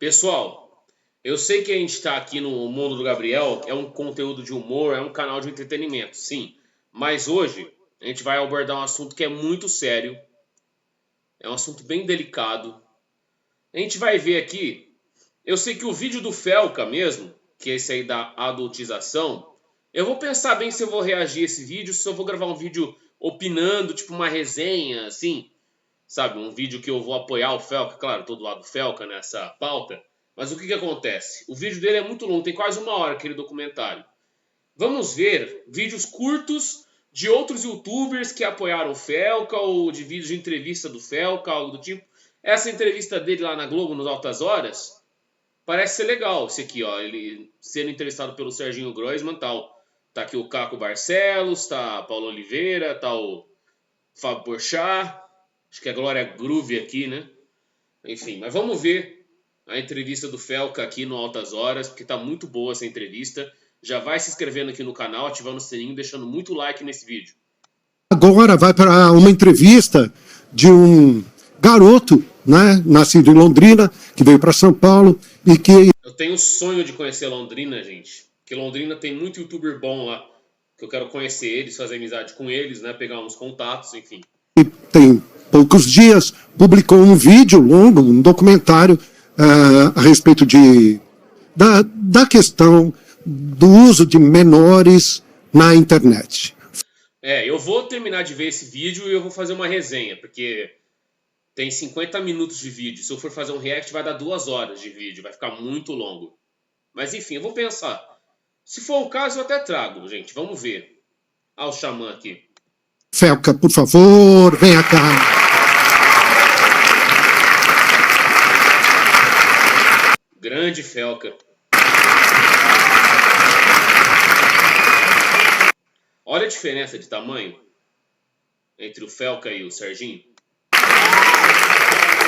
Pessoal, eu sei que a gente está aqui no Mundo do Gabriel, é um conteúdo de humor, é um canal de entretenimento, sim. Mas hoje a gente vai abordar um assunto que é muito sério, é um assunto bem delicado. A gente vai ver aqui, eu sei que o vídeo do Felca mesmo, que é esse aí da adultização, eu vou pensar bem se eu vou reagir a esse vídeo, se eu vou gravar um vídeo opinando, tipo uma resenha, assim, sabe? Um vídeo que eu vou apoiar o Felca, claro, todo lado do Felca nessa pauta. Mas o que que acontece? O vídeo dele é muito longo, tem quase 1 hora aquele documentário. Vamos ver vídeos curtos de outros youtubers que apoiaram o Felca, ou de vídeos de entrevista do Felca, algo do tipo. Essa entrevista dele lá na Globo, nos Altas Horas, parece ser legal. Esse aqui, ó, ele sendo entrevistado pelo Serginho Groisman, tal. Tá aqui o Caco Barcelos, tá a Paulo Oliveira, tá o Fábio Porchat. Acho que a Glória Groove aqui, né? Enfim, mas vamos ver a entrevista do Felca aqui no Altas Horas, porque tá muito boa essa entrevista. Já vai se inscrevendo aqui no canal, ativando o sininho, deixando muito like nesse vídeo. Agora vai para uma entrevista de um garoto, né, nascido em Londrina, que veio para São Paulo e que... Eu tenho o sonho de conhecer Londrina, gente. Porque Londrina tem muito youtuber bom lá. Que eu quero conhecer eles, fazer amizade com eles, né? Pegar uns contatos, enfim. E tem poucos dias, publicou um vídeo longo, um documentário a respeito da questão do uso de menores na internet. Eu vou terminar de ver esse vídeo e eu vou fazer uma resenha, porque tem 50 minutos de vídeo. Se eu for fazer um react, vai dar 2 horas de vídeo, vai ficar muito longo. Mas enfim, eu vou pensar. Se for o caso, eu até trago, gente. Vamos ver. Ah, o Xamã aqui. Felca, por favor, venha cá. Grande Felca. Olha a diferença de tamanho entre o Felca e o Serginho.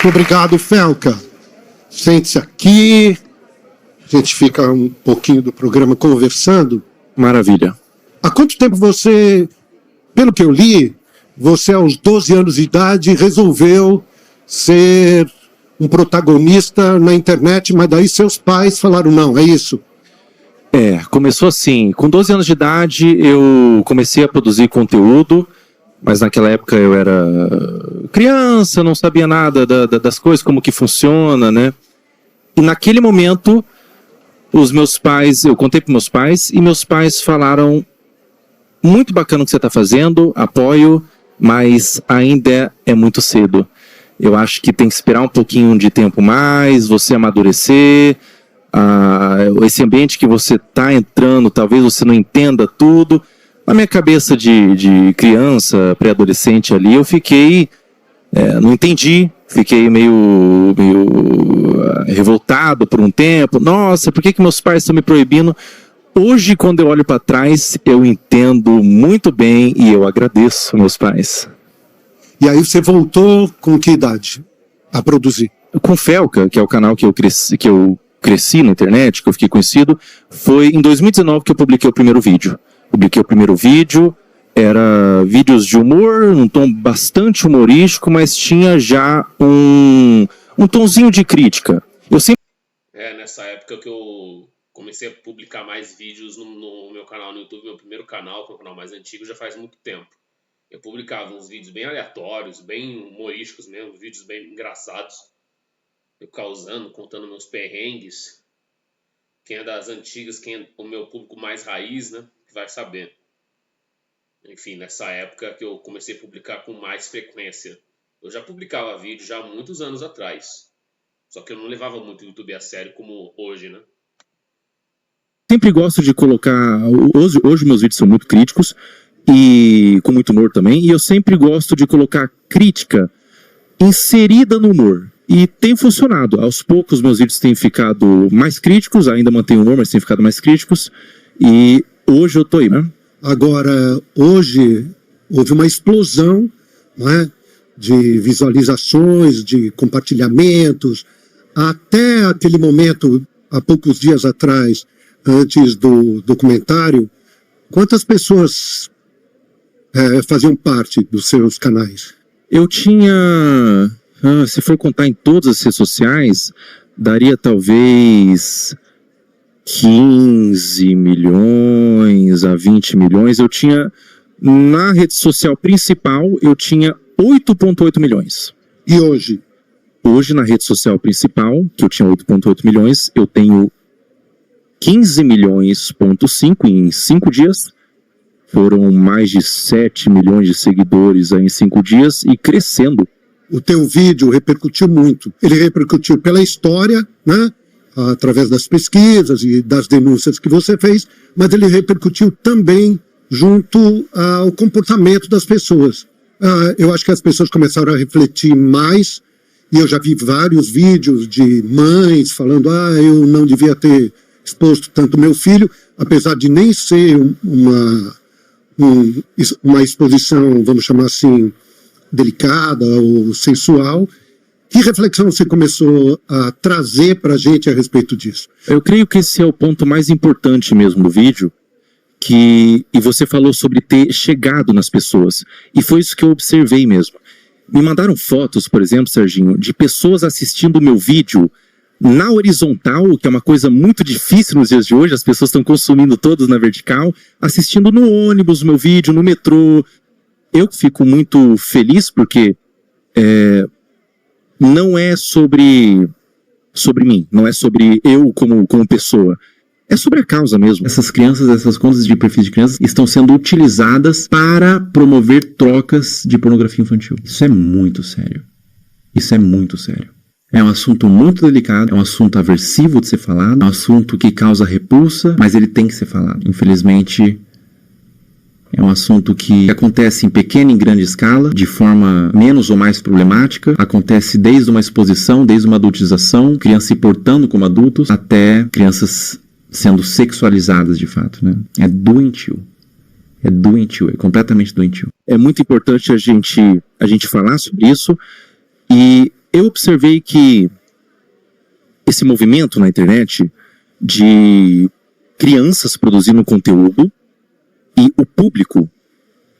Obrigado, Felca. Sente-se aqui. A gente fica um pouquinho do programa conversando. Maravilha. Há quanto tempo você, pelo que eu li, você aos 12 anos de idade resolveu ser um protagonista na internet, mas daí seus pais falaram não, é isso? Começou assim. Com 12 anos de idade eu comecei a produzir conteúdo, mas naquela época eu era criança, não sabia nada das coisas, como que funciona, né? E naquele momento, eu contei para meus pais, e meus pais falaram: muito bacana o que você está fazendo, apoio, mas ainda é muito cedo. Eu acho que tem que esperar um pouquinho de tempo mais, você amadurecer, esse ambiente que você está entrando, talvez você não entenda tudo. Na minha cabeça de criança, pré-adolescente ali, eu fiquei, não entendi, fiquei meio revoltado por um tempo. Nossa, por que meus pais estão me proibindo? Hoje, quando eu olho para trás, eu entendo muito bem e eu agradeço meus pais. E aí você voltou com que idade a produzir? Com Felca, que é o canal que eu cresci na internet, que eu fiquei conhecido, foi em 2019 que eu publiquei o primeiro vídeo. Era vídeos de humor, um tom bastante humorístico, mas tinha já um tonzinho de crítica. Nessa época que eu comecei a publicar mais vídeos no meu canal no YouTube, meu primeiro canal, que é o canal mais antigo, já faz muito tempo. Eu publicava uns vídeos bem aleatórios, bem humorísticos mesmo, vídeos bem engraçados. Eu causando, contando meus perrengues. Quem é das antigas, quem é o meu público mais raiz, né, que vai saber. Enfim, nessa época que eu comecei a publicar com mais frequência. Eu já publicava vídeo já há muitos anos atrás. Só que eu não levava muito o YouTube a sério como hoje, né? Sempre gosto de colocar... Hoje meus vídeos são muito críticos e com muito humor também. E eu sempre gosto de colocar crítica inserida no humor. E tem funcionado. Aos poucos meus vídeos têm ficado mais críticos, ainda mantenho humor, mas têm ficado mais críticos. E hoje eu tô aí, né? Agora, hoje houve uma explosão, não é, de visualizações, de compartilhamentos. Até aquele momento, há poucos dias atrás, antes do documentário, quantas pessoas faziam parte dos seus canais? Eu tinha, se for contar em todas as redes sociais, daria talvez 15 milhões a 20 milhões. Eu tinha, na rede social principal, eu tinha 8,8 milhões. E hoje? Hoje, na rede social principal, que eu tinha 8,8 milhões, eu tenho 15 milhões,5 em 5 dias. Foram mais de 7 milhões de seguidores aí em 5 dias e crescendo. O teu vídeo repercutiu muito. Ele repercutiu pela história, né? Através das pesquisas e das denúncias que você fez, mas ele repercutiu também junto ao comportamento das pessoas. Eu acho que as pessoas começaram a refletir mais, e eu já vi vários vídeos de mães falando: eu não devia ter exposto tanto meu filho, apesar de nem ser uma exposição, vamos chamar assim, delicada ou sensual. Que reflexão você começou a trazer para a gente a respeito disso? Eu creio que esse é o ponto mais importante mesmo do vídeo, e você falou sobre ter chegado nas pessoas, e foi isso que eu observei mesmo. Me mandaram fotos, por exemplo, Serginho, de pessoas assistindo o meu vídeo na horizontal, que é uma coisa muito difícil nos dias de hoje, as pessoas estão consumindo todos na vertical, assistindo no ônibus o meu vídeo, no metrô. Eu fico muito feliz porque não é sobre mim, não é sobre eu como pessoa. É sobre a causa mesmo. Essas crianças, essas contas de perfis de crianças estão sendo utilizadas para promover trocas de pornografia infantil. Isso é muito sério. Isso é muito sério. É um assunto muito delicado, é um assunto aversivo de ser falado, é um assunto que causa repulsa, mas ele tem que ser falado. Infelizmente, é um assunto que acontece em pequena e grande escala, de forma menos ou mais problemática. Acontece desde uma exposição, desde uma adultização, crianças se portando como adultos, até crianças sendo sexualizadas de fato, né? É doentio. É doentio, é completamente doentio. É muito importante a gente falar sobre isso, e eu observei que esse movimento na internet de crianças produzindo conteúdo, e o público,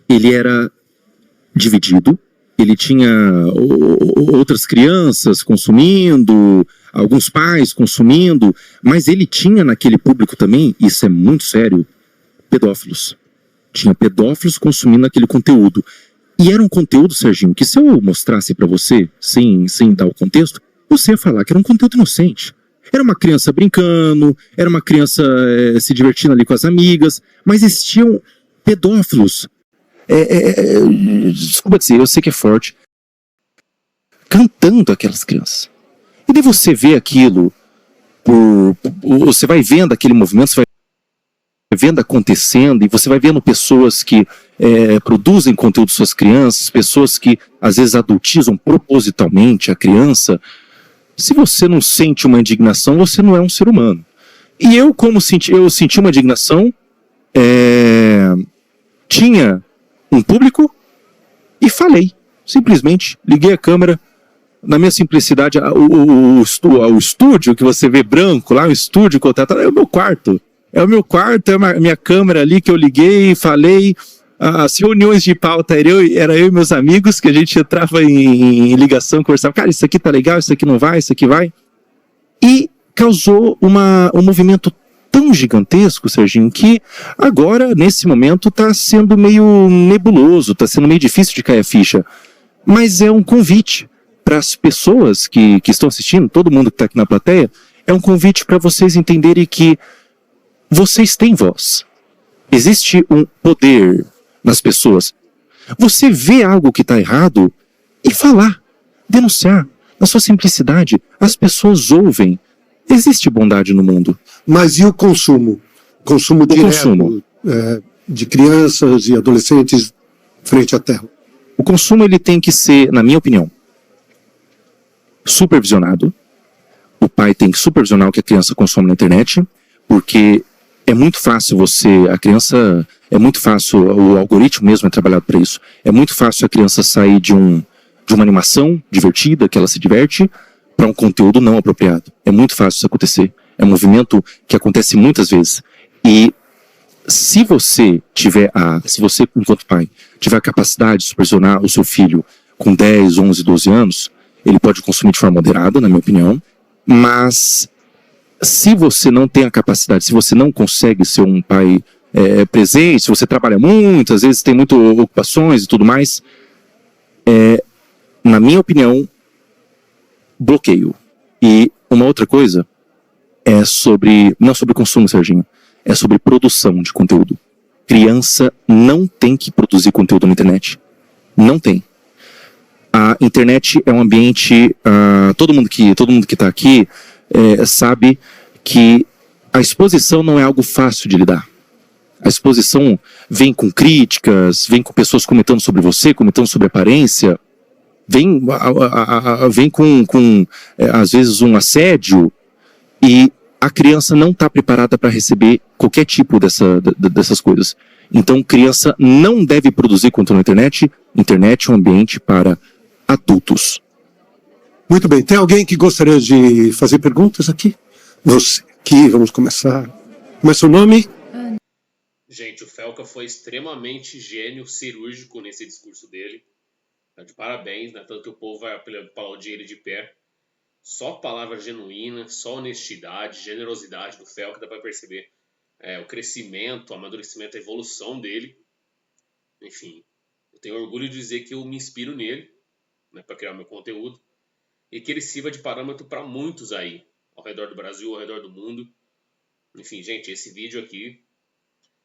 ele era dividido, ele tinha outras crianças consumindo, alguns pais consumindo, mas ele tinha naquele público também, isso é muito sério, pedófilos. Tinha pedófilos consumindo aquele conteúdo. E era um conteúdo, Serginho, que se eu mostrasse para você, sem dar o contexto, você ia falar que era um conteúdo inocente. Era uma criança brincando, era uma criança se divertindo ali com as amigas, mas existiam pedófilos. Desculpa dizer, eu sei que é forte. Cantando aquelas crianças. E daí você vê aquilo, você vai vendo aquele movimento, você vai vendo acontecendo, e você vai vendo pessoas que produzem conteúdo de suas crianças, pessoas que às vezes adultizam propositalmente a criança. Se você não sente uma indignação, você não é um ser humano. E eu senti uma indignação, tinha um público e falei. Simplesmente liguei a câmera, na minha simplicidade, o estúdio que você vê branco lá, o estúdio contratado, é o meu quarto. É o meu quarto, é a minha câmera ali que eu liguei e falei. As reuniões de pauta era eu e meus amigos, que a gente entrava em ligação, conversava, cara, isso aqui tá legal, isso aqui não vai, isso aqui vai. E causou um movimento tão gigantesco, Serginho, que agora, nesse momento, tá sendo meio nebuloso, tá sendo meio difícil de cair a ficha. Mas é um convite para as pessoas que estão assistindo, todo mundo que está aqui na plateia, é um convite para vocês entenderem que vocês têm voz. Existe um poder nas pessoas. Você vê algo que está errado e falar, denunciar. Na sua simplicidade, as pessoas ouvem. Existe bondade no mundo. Mas e o consumo? Consumo direto consumo. De crianças e adolescentes frente à tela. O consumo ele tem que ser, na minha opinião, supervisionado. O pai tem que supervisionar o que a criança consome na internet, porque é muito fácil é muito fácil, o algoritmo mesmo é trabalhado para isso, é muito fácil a criança sair de uma animação divertida, que ela se diverte, para um conteúdo não apropriado. É muito fácil isso acontecer. É um movimento que acontece muitas vezes. E se você, enquanto pai, tiver a capacidade de supervisionar o seu filho com 10, 11, 12 anos, ele pode consumir de forma moderada, na minha opinião, Mas se você não tem a capacidade, se você não consegue ser um pai presente, se você trabalha muito, às vezes tem muitas ocupações e tudo mais, na minha opinião, bloqueio. E uma outra coisa é não sobre consumo, Serginho, é sobre produção de conteúdo. Criança não tem que produzir conteúdo na internet. Não tem. A internet é um ambiente, todo mundo que está aqui sabe que a exposição não é algo fácil de lidar. A exposição vem com críticas, vem com pessoas comentando sobre você, comentando sobre aparência, vem com às vezes um assédio, e a criança não está preparada para receber qualquer tipo dessas coisas. Então, criança não deve produzir conteúdo na internet. Internet é um ambiente para adultos. Muito bem. Tem alguém que gostaria de fazer perguntas aqui? Você aqui, vamos começar. Como é seu nome? Gente, o Felca foi extremamente gênio, cirúrgico nesse discurso dele. Tá de parabéns, né? Tanto que o povo vai aplaudir ele de pé. Só palavra genuína, só honestidade, generosidade do Felca, dá para perceber o crescimento, o amadurecimento, a evolução dele. Enfim, eu tenho orgulho de dizer que eu me inspiro nele, né, para criar meu conteúdo, e que ele sirva de parâmetro para muitos aí, ao redor do Brasil, ao redor do mundo. Enfim, gente, esse vídeo aqui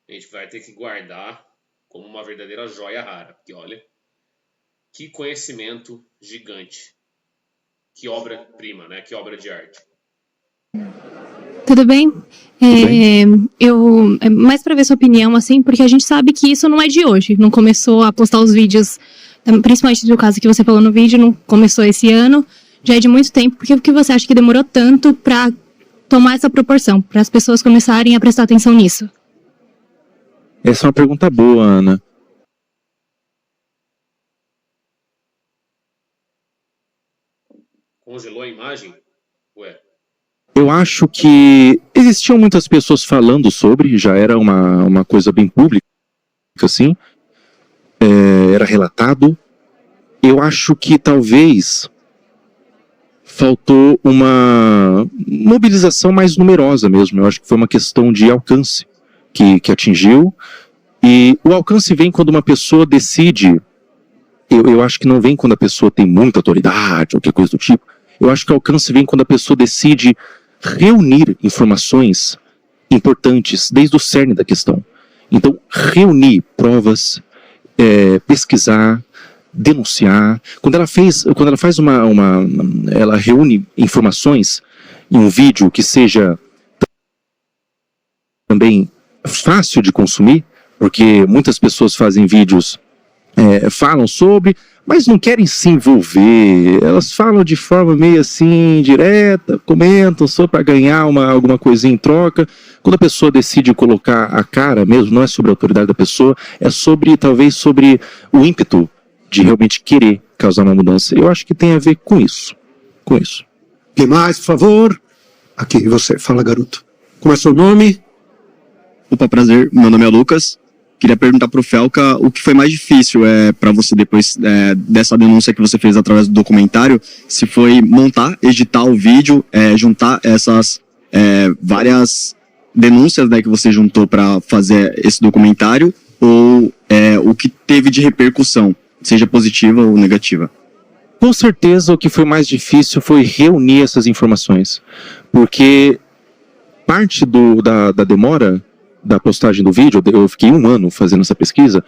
a gente vai ter que guardar como uma verdadeira joia rara, porque olha, que conhecimento gigante, que obra-prima, né? Que obra de arte. Tudo bem? Mais para ver sua opinião, assim, porque a gente sabe que isso não é de hoje. Não começou a postar os vídeos, principalmente do caso que você falou no vídeo, não começou esse ano, já é de muito tempo. Por que você acha que demorou tanto para tomar essa proporção, para as pessoas começarem a prestar atenção nisso? Essa é uma pergunta boa, Ana. Congelou a imagem? Ué. Eu acho que existiam muitas pessoas falando sobre, já era uma coisa bem pública, assim, era relatado. Eu acho que talvez faltou uma mobilização mais numerosa mesmo. Eu acho que foi uma questão de alcance que atingiu, e o alcance vem quando uma pessoa decide. Eu acho que não vem quando a pessoa tem muita autoridade ou qualquer coisa do tipo. Eu acho que o alcance vem quando a pessoa decide reunir informações importantes desde o cerne da questão. Então, reunir provas, pesquisar, denunciar. Quando ela faz ela reúne informações em um vídeo que seja também fácil de consumir, porque muitas pessoas fazem vídeos, falam sobre, mas não querem se envolver. Elas falam de forma meio assim, direta, comentam só para ganhar alguma coisinha em troca. Quando a pessoa decide colocar a cara mesmo, não é sobre a autoridade da pessoa, é talvez sobre o ímpeto de realmente querer causar uma mudança. Eu acho que tem a ver com isso. Quem mais, por favor? Aqui, você. Fala, garoto. Como é seu nome? Opa, prazer. Meu nome é Lucas. Queria perguntar para o Felca o que foi mais difícil para você depois dessa denúncia que você fez através do documentário, se foi montar, editar o vídeo, juntar essas várias denúncias, né, que você juntou para fazer esse documentário, ou o que teve de repercussão, seja positiva ou negativa. Com certeza o que foi mais difícil foi reunir essas informações, porque parte da demora da postagem do vídeo, eu fiquei 1 ano fazendo essa pesquisa,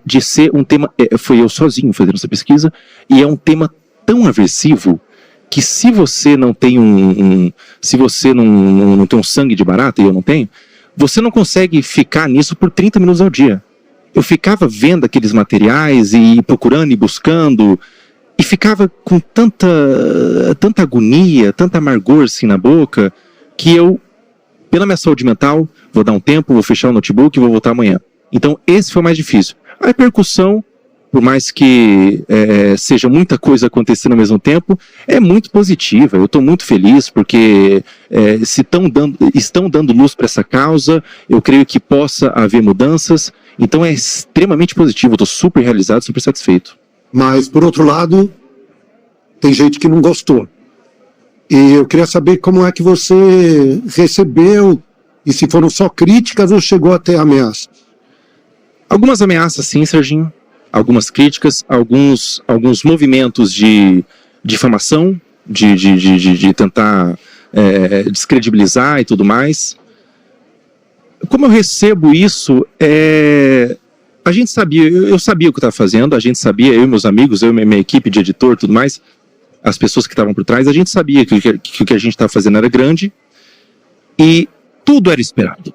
de ser um tema, foi eu sozinho fazendo essa pesquisa, e é um tema tão aversivo que se você não tem se você não tem um sangue de barata, e eu não tenho, você não consegue ficar nisso por 30 minutos ao dia. Eu ficava vendo aqueles materiais e procurando e buscando, e ficava com tanta agonia, tanta amargor assim na boca, que eu, pela minha saúde mental, vou dar um tempo, vou fechar o notebook e vou voltar amanhã. Então, esse foi o mais difícil. A repercussão, por mais que seja muita coisa acontecendo ao mesmo tempo, é muito positiva. Eu estou muito feliz porque se estão dando luz para essa causa, eu creio que possa haver mudanças. Então, é extremamente positivo. Estou super realizado, super satisfeito. Mas, por outro lado, tem gente que não gostou. E eu queria saber como é que você recebeu, e se foram só críticas ou chegou até ameaça. Algumas ameaças, sim, Serginho. Algumas críticas, alguns movimentos de difamação, de tentar descredibilizar e tudo mais. Como eu recebo isso, a gente sabia, eu sabia o que eu estava fazendo, a gente sabia, eu e meus amigos, eu e minha equipe de editor e tudo mais, as pessoas que estavam por trás, a gente sabia que o que a gente estava fazendo era grande e tudo era esperado.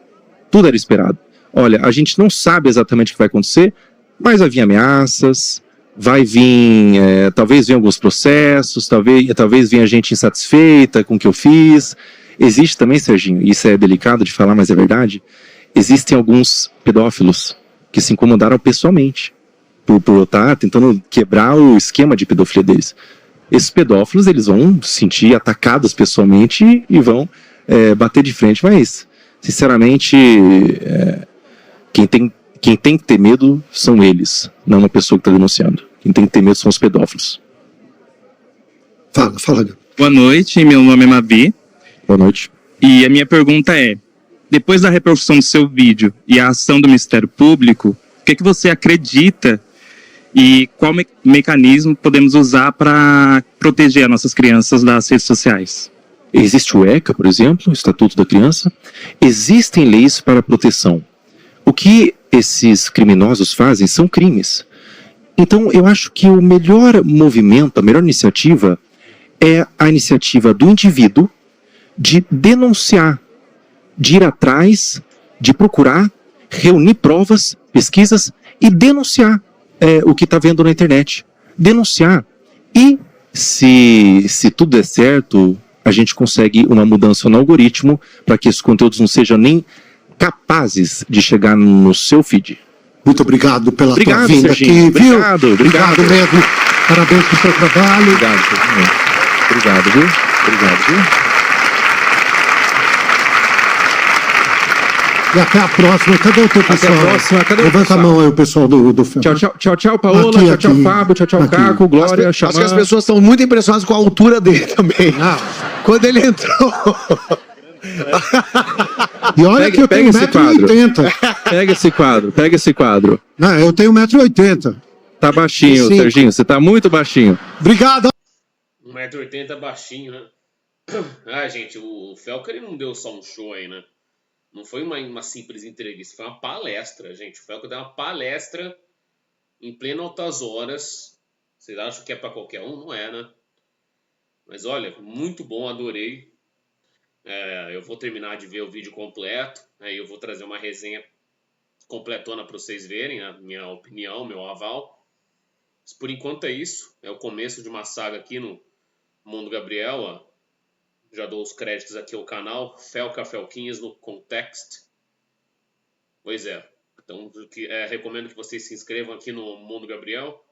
Tudo era esperado. Olha, a gente não sabe exatamente o que vai acontecer, mas vai vir ameaças, vai vir, talvez venham alguns processos, talvez venha gente insatisfeita com o que eu fiz. Existe também, Serginho, isso é delicado de falar, mas é verdade, existem alguns pedófilos que se incomodaram pessoalmente por eu estar tentando quebrar o esquema de pedofilia deles. Esses pedófilos, eles vão se sentir atacados pessoalmente e vão bater de frente, mas, sinceramente, quem tem que ter medo são eles, não uma pessoa que está denunciando. Quem tem que ter medo são os pedófilos. Fala. Boa noite, meu nome é Mavi. Boa noite. E a minha pergunta é, depois da repercussão do seu vídeo e a ação do Ministério Público, o que você acredita e qual mecanismo podemos usar para proteger as nossas crianças das redes sociais? Existe o ECA, por exemplo, o Estatuto da Criança. Existem leis para proteção. O que esses criminosos fazem são crimes. Então, eu acho que o melhor movimento, a melhor iniciativa é a iniciativa do indivíduo de denunciar, de ir atrás, de procurar, reunir provas, pesquisas e denunciar o que está vendo na internet. Denunciar. E, se tudo der certo, a gente consegue uma mudança no algoritmo para que esses conteúdos não sejam nem capazes de chegar no seu feed. Muito obrigado pela tua vinda Serginho. aqui, viu? Obrigado mesmo. Parabéns pelo seu trabalho. Obrigado, Serginho. Obrigado, viu? E até a próxima. Cadê o teu pessoal? Até a próxima. Cadê o Levanta pessoal? a mão aí, o pessoal do filme. Tchau, Paola. Tchau, Fábio. Tchau, Caco, Glória, Acho que as Xamã. pessoas estão muito impressionadas com a altura dele também. Quando ele entrou... E olha que eu tenho Pega esse quadro. 1,80m. Pega esse quadro. Não, eu tenho 1,80m. Tá baixinho, Sim. Serginho. Você tá muito baixinho. Obrigado. 1,80 m baixinho, né? Ah, gente, o Felca ele não deu só um show aí, né? Não foi uma simples entrevista, foi uma palestra, gente. O Felca deu uma palestra em plena altas horas. Vocês acham que é pra qualquer um? Não é, né? Mas olha, muito bom, adorei. Eu vou terminar de ver o vídeo completo, aí eu vou trazer uma resenha completona para vocês verem a minha opinião, meu aval. Mas por enquanto é isso, é o começo de uma saga aqui no Mundo Gabriel. Ó. Já dou os créditos aqui ao canal, Felquinhas no Context. Pois é, então recomendo que vocês se inscrevam aqui no Mundo Gabriel,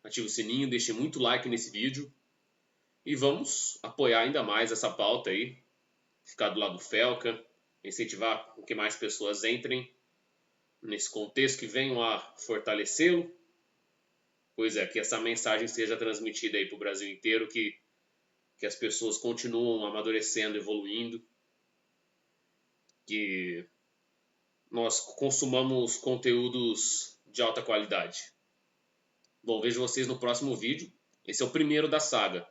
ative o sininho, deixem muito like nesse vídeo e vamos apoiar ainda mais essa pauta aí. Ficar do lado do Felca, incentivar que mais pessoas entrem nesse contexto, que venham a fortalecê-lo. Pois é, que essa mensagem seja transmitida aí para o Brasil inteiro, que as pessoas continuam amadurecendo, evoluindo, que nós consumamos conteúdos de alta qualidade. Bom, vejo vocês no próximo vídeo. Esse é o primeiro da saga.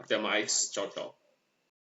Até mais. Tchau, tchau.